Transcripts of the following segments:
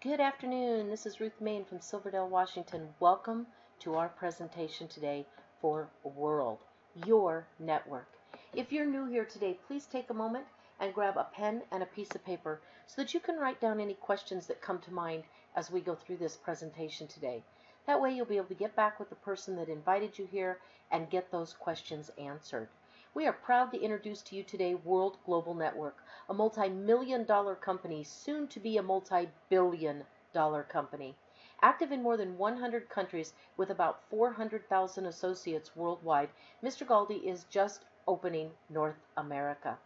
Good afternoon. This is Ruth Main from Silverdale, Washington. Welcome to our presentation today for World, your network. If you're new here today, please take a moment and grab a pen and a piece of paper so that you can write down any questions that come to mind as we go through this presentation today. That way you'll be able to get back with the person that invited you here and get those questions answered. We are proud to introduce to you today World Global Network, a multi-million-dollar company, soon to be a multi-billion-dollar company. Active in more than 100 countries with about 400,000 associates worldwide, Mr. Galdi is just opening North America.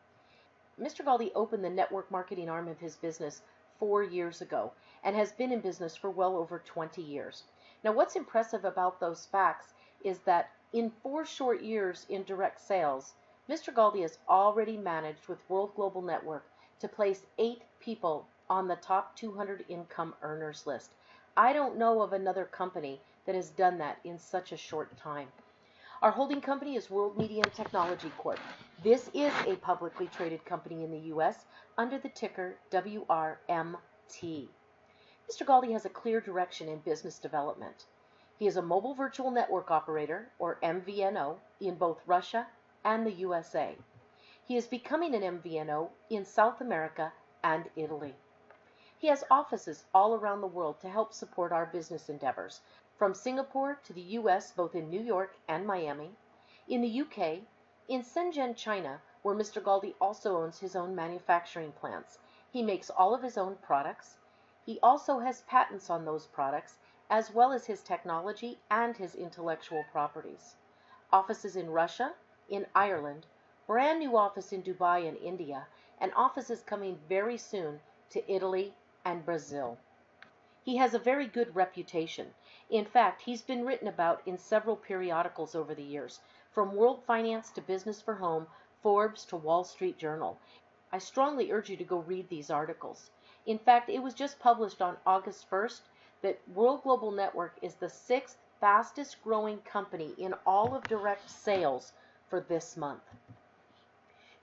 Mr. Galdi opened the network marketing arm of his business 4 years ago and has been in business for well over 20 years. Now, what's impressive about those facts is that in 4 short years in direct sales, Mr. Galdi has already managed with World Global Network to place 8 people on the top 200 income earners list. I don't know of another company that has done that in such a short time. Our holding company is World Media and Technology Corp. This is a publicly traded company in the U.S. under the ticker WRMT. Mr. Galdi has a clear direction in business development. He is a mobile virtual network operator, or MVNO, in both Russia and the USA. He is becoming an MVNO in South America and Italy. He has offices all around the world to help support our business endeavors, from Singapore to the US, both in New York and Miami, in the UK, in Shenzhen, China, where Mr. Galdi also owns his own manufacturing plants. He makes all of his own products. He also has patents on those products, as well as his technology and his intellectual properties. Offices in Russia, in Ireland, brand new office in Dubai and India, and offices coming very soon to Italy and Brazil. He has a very good reputation. In fact, he's been written about in several periodicals over the years, from World Finance to Business for Home, Forbes to Wall Street Journal. I strongly urge you to go read these articles. In fact, it was just published on August 1st that World Global Network is the 6th fastest growing company in all of direct sales for this month.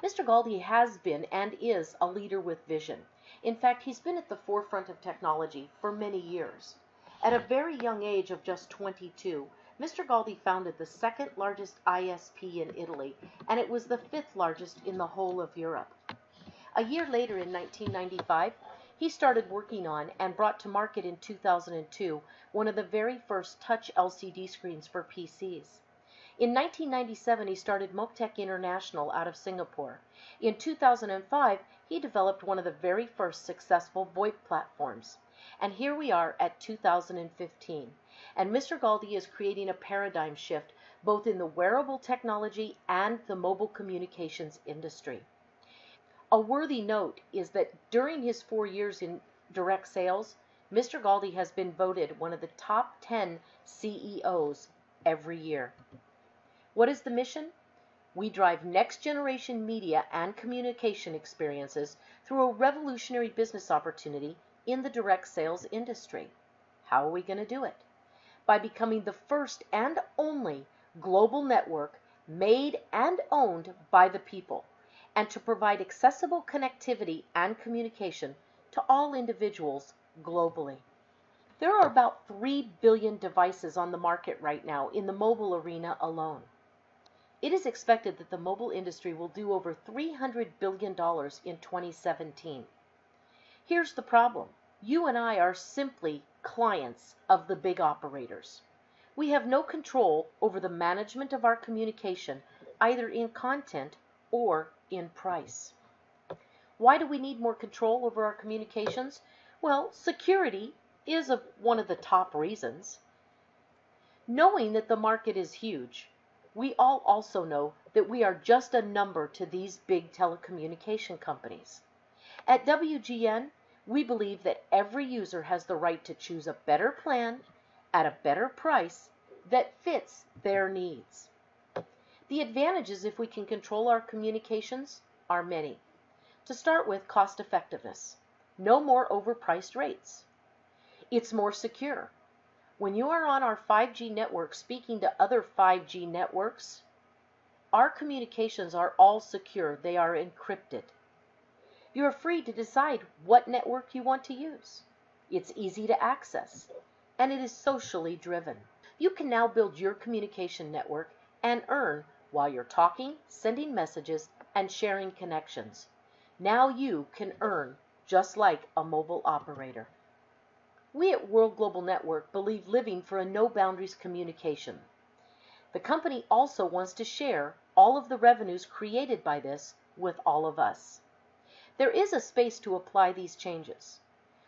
Mr. Galdi has been and is a leader with vision. In fact, he's been at the forefront of technology for many years. At a very young age of just 22, Mr. Galdi founded the second largest ISP in Italy, and it was the 5th largest in the whole of Europe. A year later, in 1995, he started working on and brought to market in 2002 one of the very first touch LCD screens for PCs. In 1997, he started Moctec International out of Singapore. In 2005, he developed one of the very first successful VoIP platforms. And here we are at 2015. And Mr. Galdi is creating a paradigm shift both in the wearable technology and the mobile communications industry. A worthy note is that during his 4 years in direct sales, Mr. Galdi has been voted one of the top 10 CEOs every year. What is the mission? We drive next-generation media and communication experiences through a revolutionary business opportunity in the direct sales industry. How are we going to do it? By becoming the first and only global network made and owned by the people, and to provide accessible connectivity and communication to all individuals globally. There are about 3 billion devices on the market right now in the mobile arena alone. It is expected that the mobile industry will do over $300 billion in 2017. Here's the problem. You and I are simply clients of the big operators. We have no control over the management of our communication, either in content or in price. Why do we need more control over our communications? Well, security is one of the top reasons. Knowing that the market is huge, we all also know that we are just a number to these big telecommunication companies. At WGN, we believe that every user has the right to choose a better plan at a better price that fits their needs. The advantages, if we can control our communications, are many. To start with, cost effectiveness. No more overpriced rates. It's more secure. When you are on our 5G network speaking to other 5G networks, our communications are all secure. They are encrypted. You are free to decide what network you want to use. it's easy to access, and it is socially driven. You can now build your communication network and earn while you're talking, sending messages, and sharing connections. Now you can earn just like a mobile operator. We at World Global Network believe living for a no-boundaries communication. The company also wants to share all of the revenues created by this with all of us. There is a space to apply these changes.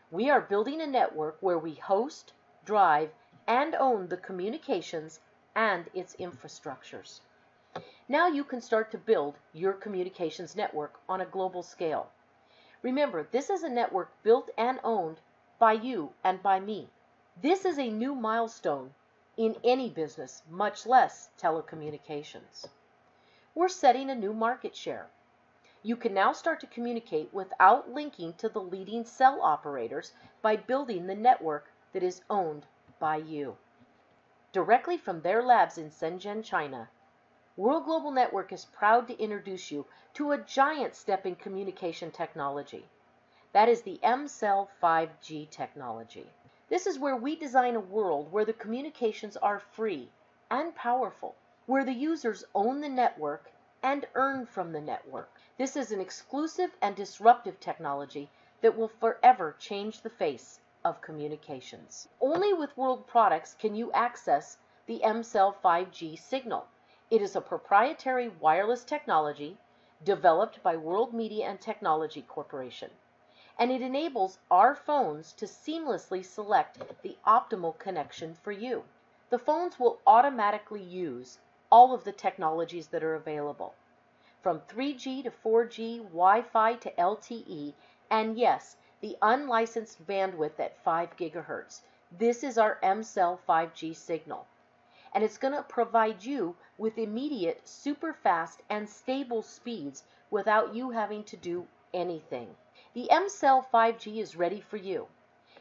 We are building a network where we host, drive, and own the communications and its infrastructures. Now you can start to build your communications network on a global scale. Remember, this is a network built and owned by you and by me. This is a new milestone in any business, much less telecommunications. We're setting a new market share. You can now start to communicate without linking to the leading cell operators by building the network that is owned by you. Directly from their labs in Shenzhen, China, World Global Network is proud to introduce you to a giant step in communication technology. That is the M-Cell 5G technology. This is where we design a world where the communications are free and powerful, where the users own the network and earn from the network. This is an exclusive and disruptive technology that will forever change the face of communications. Only with World products can you access the M-Cell 5G signal. It is a proprietary wireless technology developed by World Media and Technology Corporation, and it enables our phones to seamlessly select the optimal connection for you. The phones will automatically use all of the technologies that are available, from 3G to 4G, Wi-Fi to LTE, and yes, the unlicensed bandwidth at 5 gigahertz. This is our M-Cell 5G signal, and it's going to provide you with immediate, super fast, and stable speeds without you having to do anything. The M-Cell 5G is ready for you.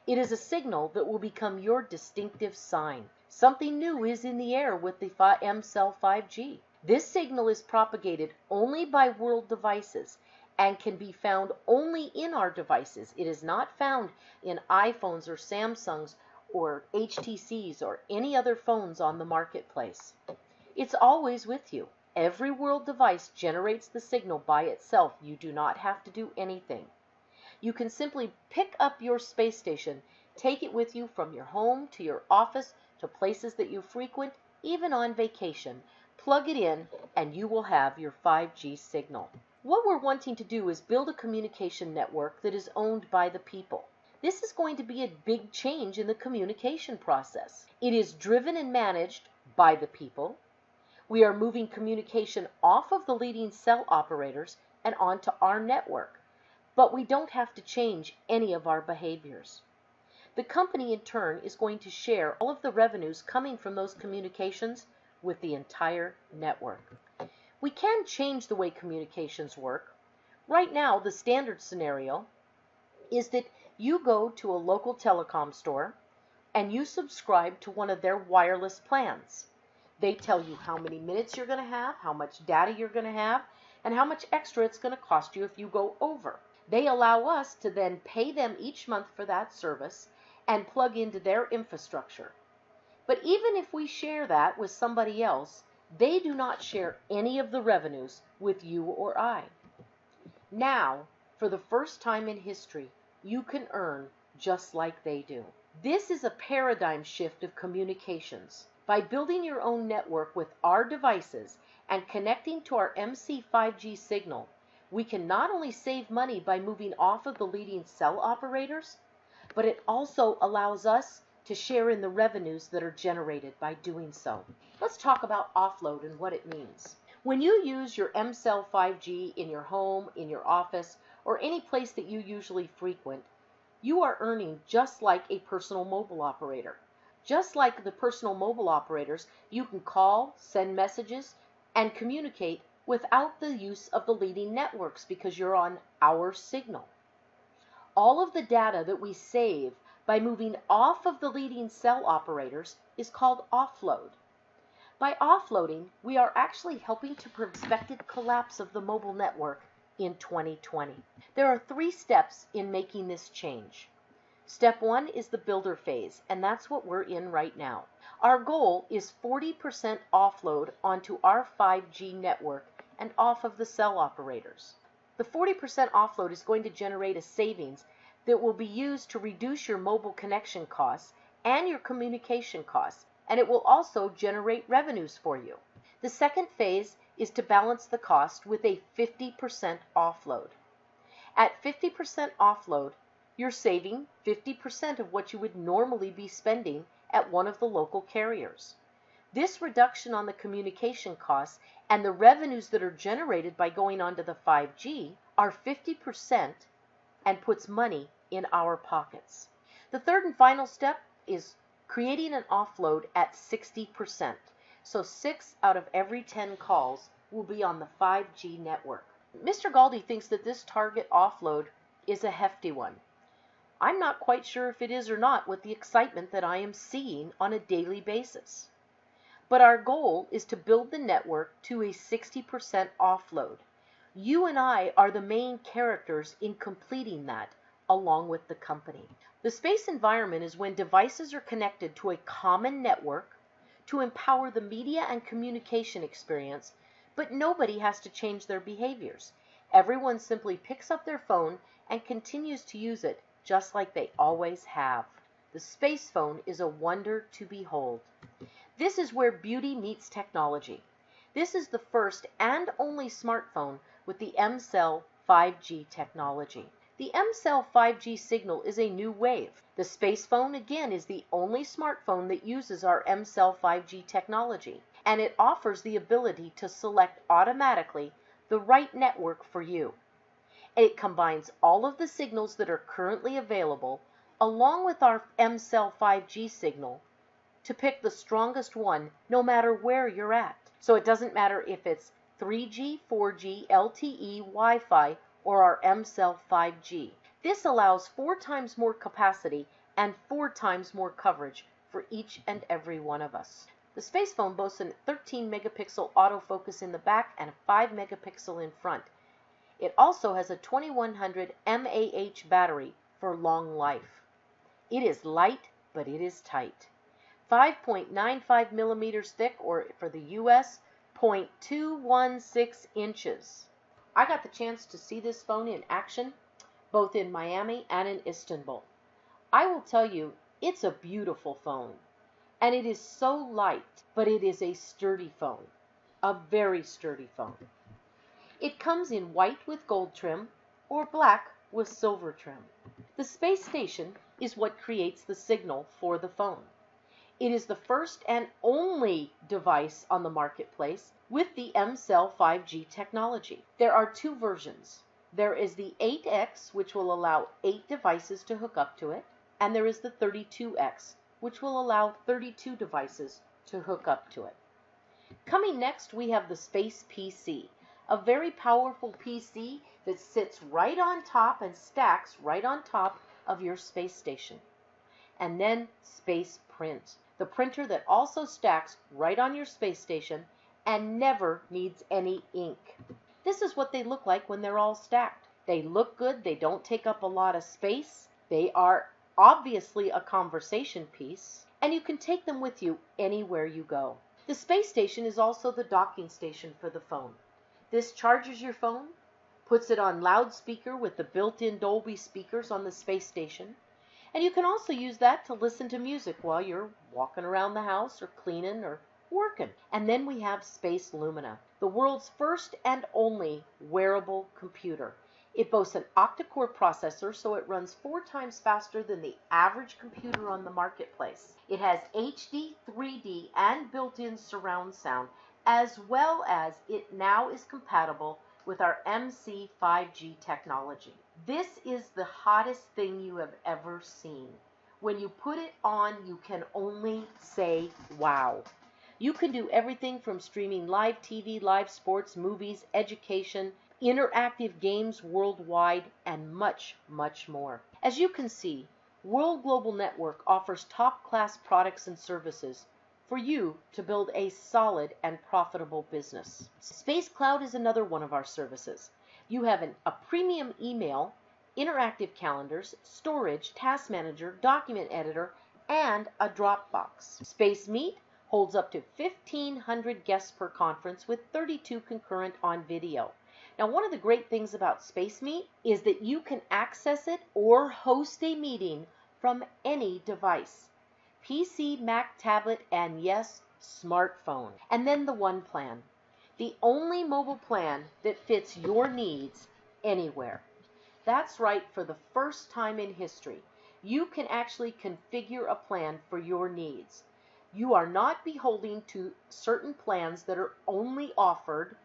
It is a signal that will become your distinctive sign. Something new is in the air with the M-Cell 5G. This signal is propagated only by World devices and can be found only in our devices. It is not found in iPhones or Samsungs or HTCs or any other phones on the marketplace. It's always with you. Every World device generates the signal by itself. You do not have to do anything. You can simply pick up your space station, take it with you from your home to your office to places that you frequent, even on vacation. Plug it in and you will have your 5G signal. What we're wanting to do is build a communication network that is owned by the people. This is going to be a big change in the communication process. It is driven and managed by the people. We are moving communication off of the leading cell operators and onto our network, but we don't have to change any of our behaviors. The company in turn is going to share all of the revenues coming from those communications with the entire network. We can change the way communications work. Right now, the standard scenario is that you go to a local telecom store and you subscribe to one of their wireless plans. They tell you how many minutes you're going to have, how much data you're going to have, and how much extra it's going to cost you if you go over. They allow us to then pay them each month for that service and plug into their infrastructure. But even if we share that with somebody else, they do not share any of the revenues with you or I. Now, for the first time in history, you can earn just like they do. This is a paradigm shift of communications. By building your own network with our devices and connecting to our MC 5G signal, we can not only save money by moving off of the leading cell operators, but it also allows us to share in the revenues that are generated by doing so. Let's talk about offload and what it means. When you use your M-Cell 5G in your home, in your office, or any place that you usually frequent, you are earning just like a personal mobile operator. Just like the personal mobile operators, you can call, send messages, and communicate without the use of the leading networks because you're on our signal. All of the data that we save by moving off of the leading cell operators is called offload. By offloading, we are actually helping to prevent expected collapse of the mobile network in 2020. There are 3 steps in making this change. Step 1 is the builder phase, and that's what we're in right now. Our goal is 40% offload onto our 5G network and off of the cell operators. The 40% offload is going to generate a savings that will be used to reduce your mobile connection costs and your communication costs, and it will also generate revenues for you. The second phase is to balance the cost with a 50% offload. At 50% offload, you're saving 50% of what you would normally be spending at one of the local carriers. This reduction on the communication costs and the revenues that are generated by going onto the 5G are 50% and puts money in our pockets. The third and final step is creating an offload at 60%. So 6 out of every 10 calls will be on the 5G network. Mr. Galdi thinks that this target offload is a hefty one. I'm not quite sure if it is or not with the excitement that I am seeing on a daily basis. But our goal is to build the network to a 60% offload. You and I are the main characters in completing that, along with the company. The space environment is when devices are connected to a common network to empower the media and communication experience, but nobody has to change their behaviors. Everyone simply picks up their phone and continues to use it just like they always have. The space phone is a wonder to behold. This is where beauty meets technology. This is the first and only smartphone with the M-Cell 5G technology. The M-Cell 5G signal is a new wave. The space phone, again, is the only smartphone that uses our M-Cell 5G technology, and it offers the ability to select automatically the right network for you. It combines all of the signals that are currently available along with our M-Cell 5G signal to pick the strongest one no matter where you're at. So it doesn't matter if it's 3G, 4G, LTE, Wi-Fi, or our M-Cell 5G. This allows 4 times more capacity and 4 times more coverage for each and every one of us. The space phone boasts a 13 megapixel autofocus in the back and a 5 megapixel in front. It also has a 2100 mAh battery for long life. It is light, but it is tight. 5.95 millimeters thick, or for the US, 0.216 inches. I got the chance to see this phone in action, both in Miami and in Istanbul. I will tell you, it's a beautiful phone. And it is so light, but it is a sturdy phone. A very sturdy phone. It comes in white with gold trim or black with silver trim. The space station is what creates the signal for the phone. It is the first and only device on the marketplace with the M-Cell 5G technology. There are 2 versions. There is the 8X, which will allow 8 devices to hook up to it, and there is the 32X, which will allow 32 devices to hook up to it. Coming next, we have the Space PC, a very powerful PC that sits right on top and stacks right on top of your space station. And then Space Print, the printer that also stacks right on your space station and never needs any ink. This is what they look like when they're all stacked. They look good, they don't take up a lot of space, they are obviously a conversation piece, and you can take them with you anywhere you go. The space station is also the docking station for the phone. This charges your phone, puts it on loudspeaker with the built-in Dolby speakers on the space station, and you can also use that to listen to music while you're walking around the house or cleaning or working. And then we have Space Lumina, the world's first and only wearable computer. It boasts an octa-core processor, so it runs 4 times faster than the average computer on the marketplace. It has HD, 3D, and built-in surround sound, as well as it now is compatible with our MC 5G technology. This is the hottest thing you have ever seen. When you put it on, you can only say wow. You can do everything from streaming live TV, live sports, movies, education, interactive games worldwide, and much, much more. As you can see, World Global Network offers top-class products and services for you to build a solid and profitable business. Space Cloud is another one of our services. You have a premium email interactive calendars, storage, task manager, document editor, and a Dropbox. Space Meet holds up to 1,500 guests per conference with 32 concurrent on video. Now, one of the great things about Space Meet is that you can access it or host a meeting from any device. PC, Mac, tablet, and yes, smartphone. And then the One Plan, the only mobile plan that fits your needs anywhere. That's right, for the first time in history, you can actually configure a plan for your needs. You are not beholden to certain plans that are only offered,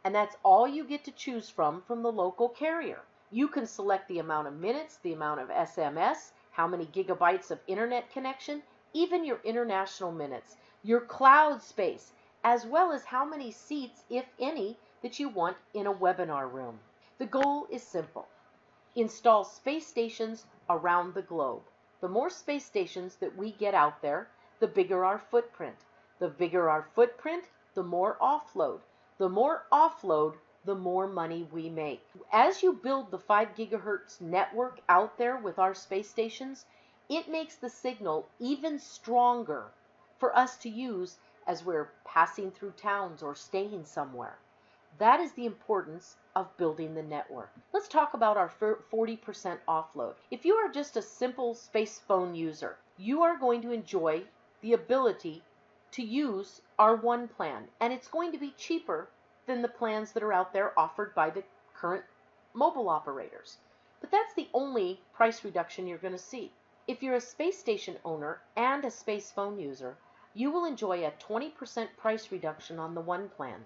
and that's all you get to choose from the local carrier. You can select the amount of minutes, the amount of SMS, how many gigabytes of internet connection, even your international minutes, your cloud space, as well as how many seats, if any, that you want in a webinar room. The goal is simple. Install space stations around the globe. The more space stations that we get out there, the bigger our footprint. The bigger our footprint, the more offload. The more offload, the more money we make. As you build the 5 gigahertz network out there with our space stations, it makes the signal even stronger for us to use as we're passing through towns or staying somewhere. That is the importance of building the network. Let's talk about our 40% offload. If you are just a simple space phone user, you are going to enjoy the ability to use our One Plan, and it's going to be cheaper than the plans that are out there offered by the current mobile operators. But that's the only price reduction you're going to see. If you're a space station owner and a space phone user, you will enjoy a 20% price reduction on the One Plan.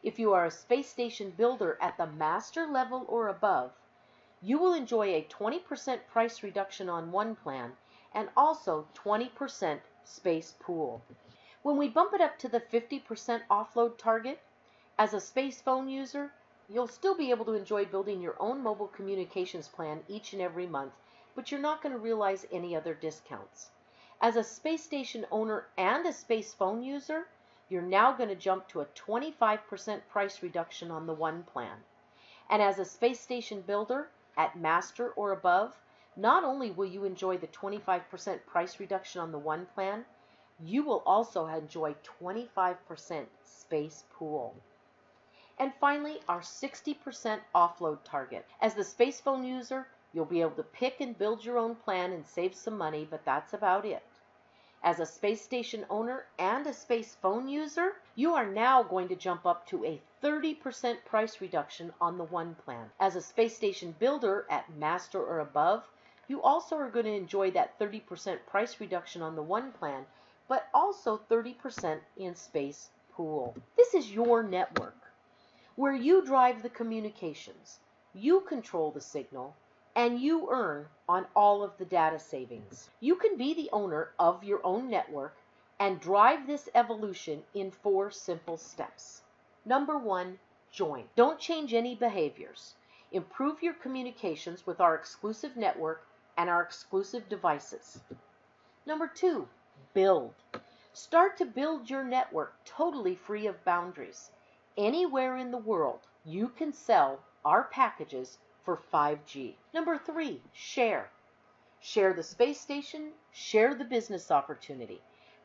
If you are a space station builder at the master level or above, you will enjoy a 20% price reduction on One Plan and also 20% space pool. When we bump it up to the 50% offload target, as a space phone user, you'll still be able to enjoy building your own mobile communications plan each and every month, but you're not going to realize any other discounts. As a space station owner and a space phone user, you're now going to jump to a 25% price reduction on the One Plan. And as a space station builder at master or above, not only will you enjoy the 25% price reduction on the One Plan, you will also enjoy 25% space pool. And finally, our 60% offload target. As the space phone user, you'll be able to pick and build your own plan and save some money, but that's about it. As a space station owner and a space phone user, you are now going to jump up to a 30% price reduction on the One Plan. As a space station builder at master or above, you also are going to enjoy that 30% price reduction on the One Plan, but also 30% in space pool. This is your network, where you drive the communications, you control the signal, and you earn on all of the data savings. You can be the owner of your own network and drive this evolution in 4 simple steps. Number 1, join. Don't change any behaviors. Improve your communications with our exclusive network and our exclusive devices. Number 2, build. Start to build your network totally free of boundaries. Anywhere in the world, you can sell our packages for 5G. Number 3, share. Share the space station, share the business opportunity.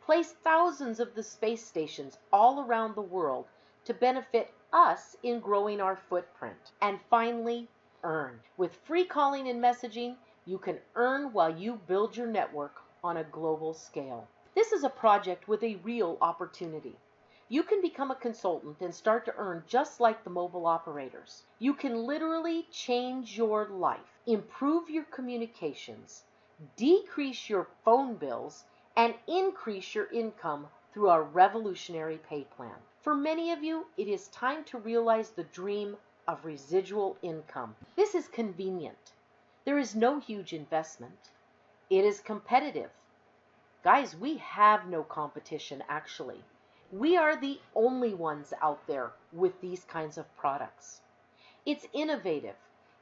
Place thousands of the space stations all around the world to benefit us in growing our footprint. And finally, earn. With free calling and messaging, you can earn while you build your network on a global scale. This is a project with a real opportunity. You can become a consultant and start to earn just like the mobile operators. You can literally change your life, improve your communications, decrease your phone bills, and increase your income through our revolutionary pay plan. For many of you, it is time to realize the dream of residual income. This is convenient. There is no huge investment. It is competitive. Guys, we have no competition actually. We are the only ones out there with these kinds of products. It's innovative.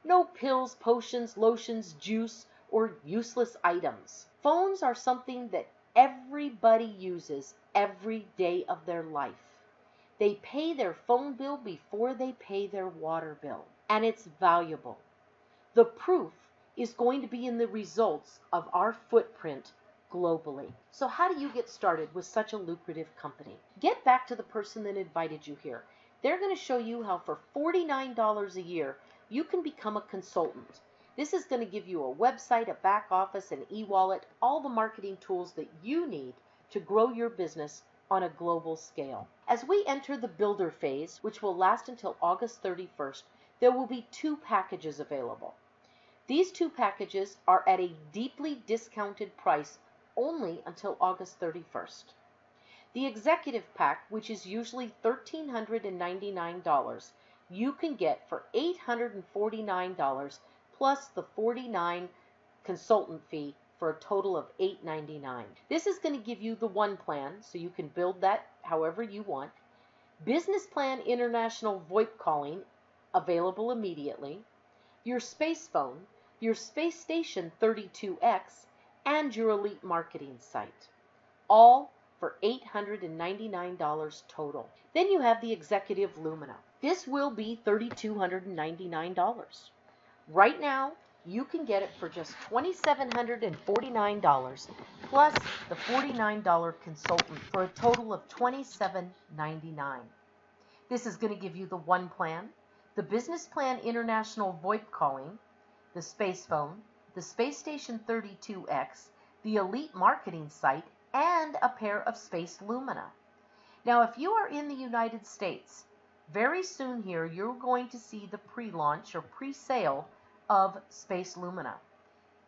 No pills, potions, lotions, juice, or useless items. Phones are something that everybody uses every day of their life. They pay their phone bill before they pay their water bill, and it's valuable. The proof is going to be in the results of our footprint globally. So how do you get started with such a lucrative company? Get back to the person that invited you here. They're going to show you how for $49 a year, you can become a consultant. This is going to give you a website, a back office, an e-wallet, all the marketing tools that you need to grow your business on a global scale. As we enter the builder phase, which will last until August 31st, there will be 2 packages available. These 2 packages are at a deeply discounted price only until August 31st. The executive pack, which is usually $1,399, you can get for $849 plus the $49 consultant fee for a total of $899. This is going to give you the 1 plan, so you can build that however you want. Business Plan International VoIP calling, available immediately. Your space phone, your space station 32X, and your elite marketing site. All for $899 total. Then you have the Executive Lumina. This will be $3,299. Right now, you can get it for just $2,749 plus the $49 consultant for a total of $2,799. This is going to give you the 1 plan, the Business Plan International VoIP calling, the space phone, the Space Station 32X, the Elite Marketing Site, and a pair of Space Lumina. Now, if you are in the United States, very soon here you're going to see the pre-launch or pre-sale of Space Lumina.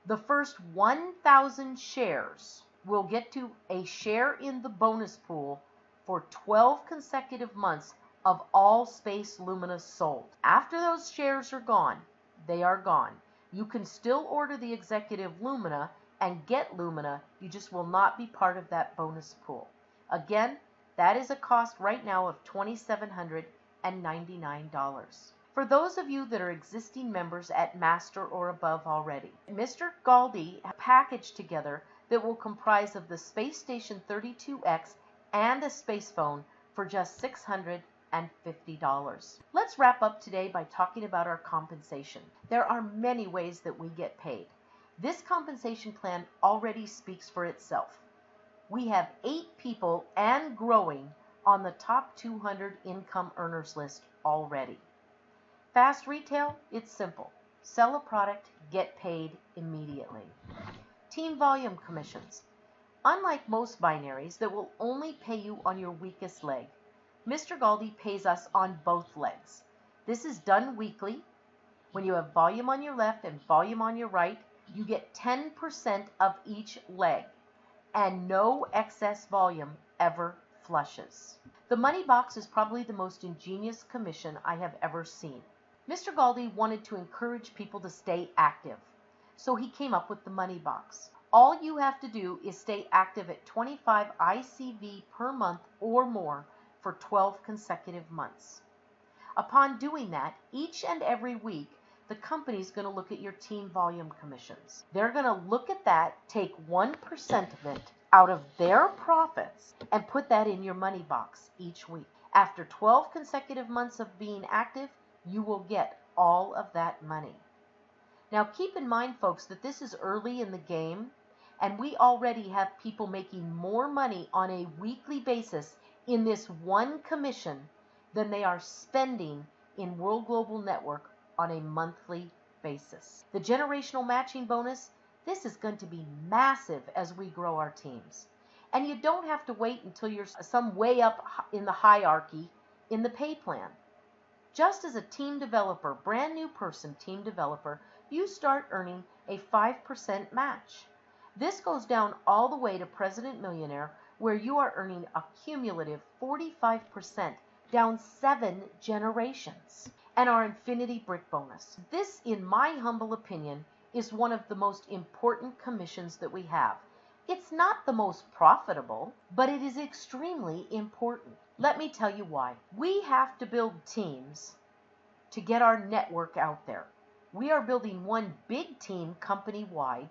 The first 1,000 shares will get to a share in the bonus pool for 12 consecutive months of all Space Lumina sold. After those shares are gone, they are gone. You can still order the Executive Lumina and get Lumina, you just will not be part of that bonus pool. Again, that is a cost right now of $2,799. For those of you that are existing members at Master or above already, Mr. Galdi packaged together that will comprise of the Space Station 32X and a space phone for just $650. Let's wrap up today by talking about our compensation. There are many ways that we get paid. This compensation plan already speaks for itself. We have 8 people and growing on the top 200 income earners list already. Fast retail, it's simple. Sell a product, get paid immediately. Team volume commissions. Unlike most binaries that will only pay you on your weakest leg, Mr. Galdi pays us on both legs. This is done weekly. When you have volume on your left and volume on your right, you get 10% of each leg, and no excess volume ever flushes. The money box is probably the most ingenious commission I have ever seen. Mr. Galdi wanted to encourage people to stay active, so he came up with the money box. All you have to do is stay active at 25 ICV per month or more for 12 consecutive months. Upon doing that, each and every week, the company is going to look at your team volume commissions. They're going to look at that, take 1% of it out of their profits, and put that in your money box each week. After 12 consecutive months of being active, you will get all of that money. Now keep in mind, folks, that this is early in the game, and we already have people making more money on a weekly basis in this one commission than they are spending in World Global Network on a monthly basis. The generational matching bonus, this is going to be massive as we grow our teams. And you don't have to wait until you're some way up in the hierarchy in the pay plan. Just as a team developer, brand new person team developer, you start earning a 5% match. This goes down all the way to President Millionaire, where you are earning a cumulative 45% down 7 generations. And our Infinity Brick bonus. This, in my humble opinion, is one of the most important commissions that we have. It's not the most profitable, but it is extremely important. Let me tell you why. We have to build teams to get our network out there. We are building one big team company-wide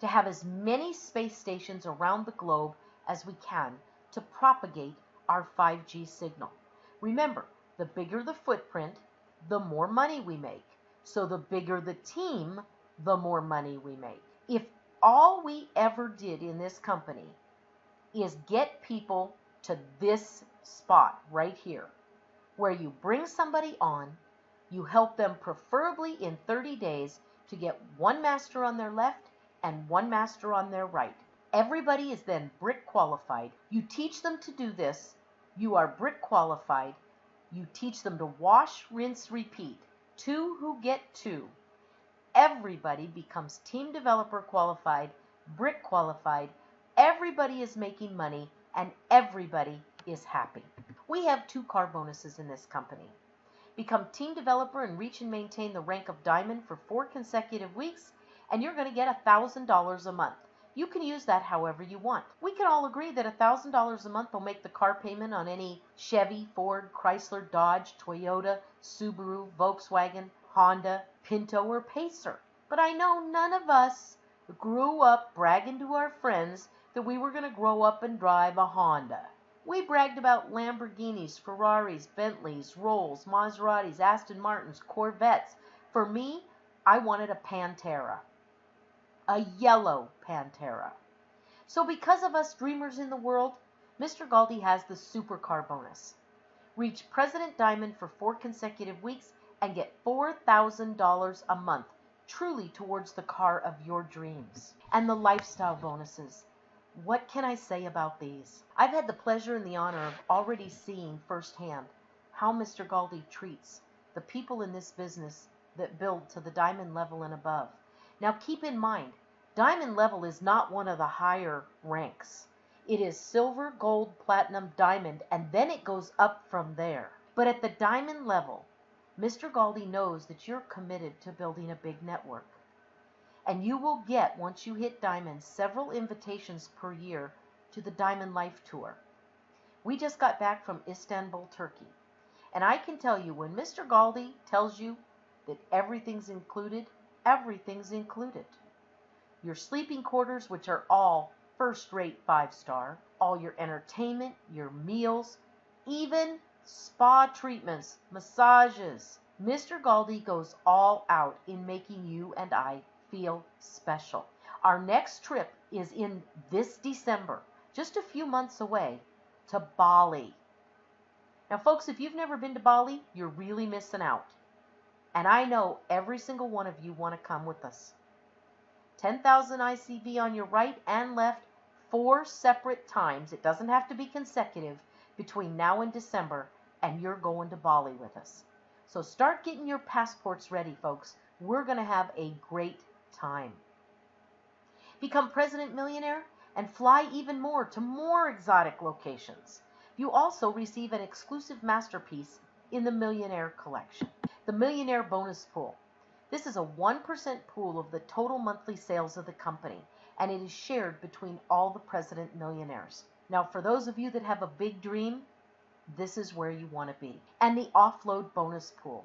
to have as many space stations around the globe as we can to propagate our 5G signal. Remember, the bigger the footprint, the more money we make. So the bigger the team, the more money we make. If all we ever did in this company is get people to this spot right here, where you bring somebody on, you help them preferably in 30 days to get one master on their left and one master on their right. Everybody is then brick qualified. You teach them to do this. You are brick qualified. You teach them to wash, rinse, repeat. 2 who get 2. Everybody becomes team developer qualified, brick qualified. Everybody is making money and everybody is happy. We have 2 car bonuses in this company. Become team developer and reach and maintain the rank of diamond for 4 consecutive weeks, and you're going to get $1,000 a month. You can use that however you want. We can all agree that $1,000 a month will make the car payment on any Chevy, Ford, Chrysler, Dodge, Toyota, Subaru, Volkswagen, Honda, Pinto, or Pacer. But I know none of us grew up bragging to our friends that we were going to grow up and drive a Honda. We bragged about Lamborghinis, Ferraris, Bentleys, Rolls, Maseratis, Aston Martins, Corvettes. For me, I wanted a Pantera. A yellow Pantera. So because of us dreamers in the world, Mr. Galdi has the supercar bonus. Reach President Diamond for 4 consecutive weeks and get $4,000 a month, truly towards the car of your dreams. And the lifestyle bonuses. What can I say about these? I've had the pleasure and the honor of already seeing firsthand how Mr. Galdi treats the people in this business that build to the diamond level and above. Now keep in mind, diamond level is not one of the higher ranks. It is silver, gold, platinum, diamond, and then it goes up from there. But at the diamond level, Mr. Galdi knows that you're committed to building a big network. And you will get, once you hit diamond, several invitations per year to the Diamond Life Tour. We just got back from Istanbul, Turkey. And I can tell you, when Mr. Galdi tells you that everything's included, everything's included. Your sleeping quarters, which are all first-rate 5-star, all your entertainment, your meals, even spa treatments, massages. Mr. Galdi goes all out in making you and I feel special. Our next trip is in this December, just a few months away, to Bali. Now, folks, if you've never been to Bali, you're really missing out. And I know every single one of you want to come with us. 10,000 ICV on your right and left, 4 separate times. It doesn't have to be consecutive between now and December, and you're going to Bali with us. So start getting your passports ready, folks. We're going to have a great time. Become President Millionaire and fly even more to more exotic locations. You also receive an exclusive masterpiece in the Millionaire Collection, the Millionaire Bonus Pool. This is a 1% pool of the total monthly sales of the company, and it is shared between all the President Millionaires. Now, for those of you that have a big dream, this is where you want to be. And the Offload Bonus Pool.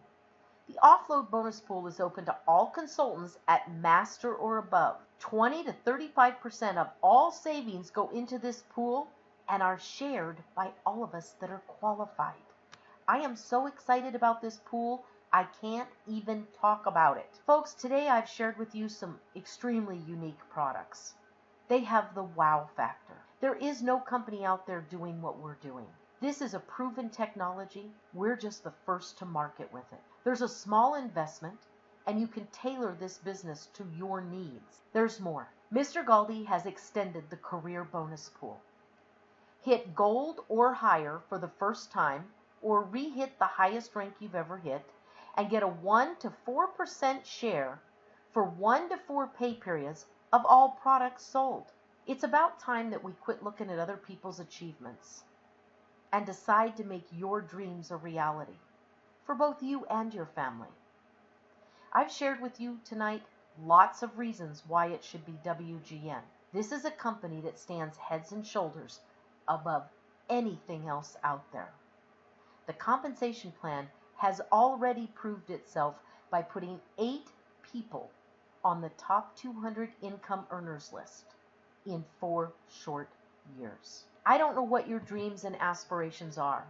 The Offload Bonus Pool is open to all consultants at Master or above. 20 to 35% of all savings go into this pool and are shared by all of us that are qualified. I am so excited about this pool, I can't even talk about it. Folks, today I've shared with you some extremely unique products. They have the wow factor. There is no company out there doing what we're doing. This is a proven technology. We're just the first to market with it. There's a small investment, and you can tailor this business to your needs. There's more. Mr. Galdi has extended the career bonus pool. Hit gold or higher for the first time, or re-hit the highest rank you've ever hit, and get a 1 to 4% share for 1 to 4 pay periods of all products sold. It's about time that we quit looking at other people's achievements and decide to make your dreams a reality for both you and your family. I've shared with you tonight lots of reasons why it should be WGN. This is a company that stands heads and shoulders above anything else out there. The compensation plan has already proved itself by putting 8 people on the top 200 income earners list in 4 short years. I don't know what your dreams and aspirations are.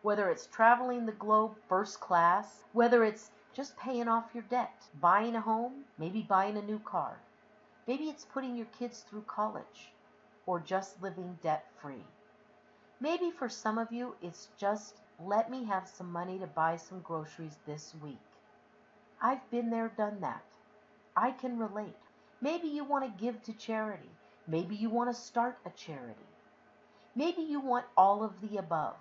Whether it's traveling the globe first class, whether it's just paying off your debt, buying a home, maybe buying a new car. Maybe it's putting your kids through college or just living debt free. Maybe for some of you, it's just let me have some money to buy some groceries this week. I've been there, done that. I can relate. Maybe you want to give to charity. Maybe you want to start a charity. Maybe you want all of the above.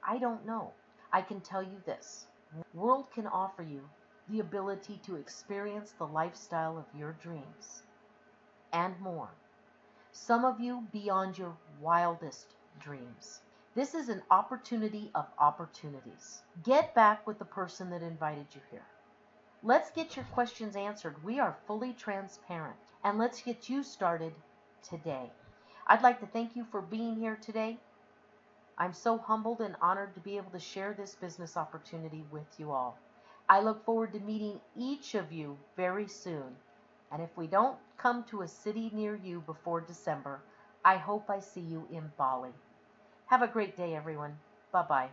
I don't know. I can tell you this. World can offer you the ability to experience the lifestyle of your dreams and more. Some of you beyond your wildest dreams. This is an opportunity of opportunities. Get back with the person that invited you here. Let's get your questions answered. We are fully transparent. And let's get you started today. I'd like to thank you for being here today. I'm so humbled and honored to be able to share this business opportunity with you all. I look forward to meeting each of you very soon. And if we don't come to a city near you before December, I hope I see you in Bali. Have a great day, everyone. Bye-bye.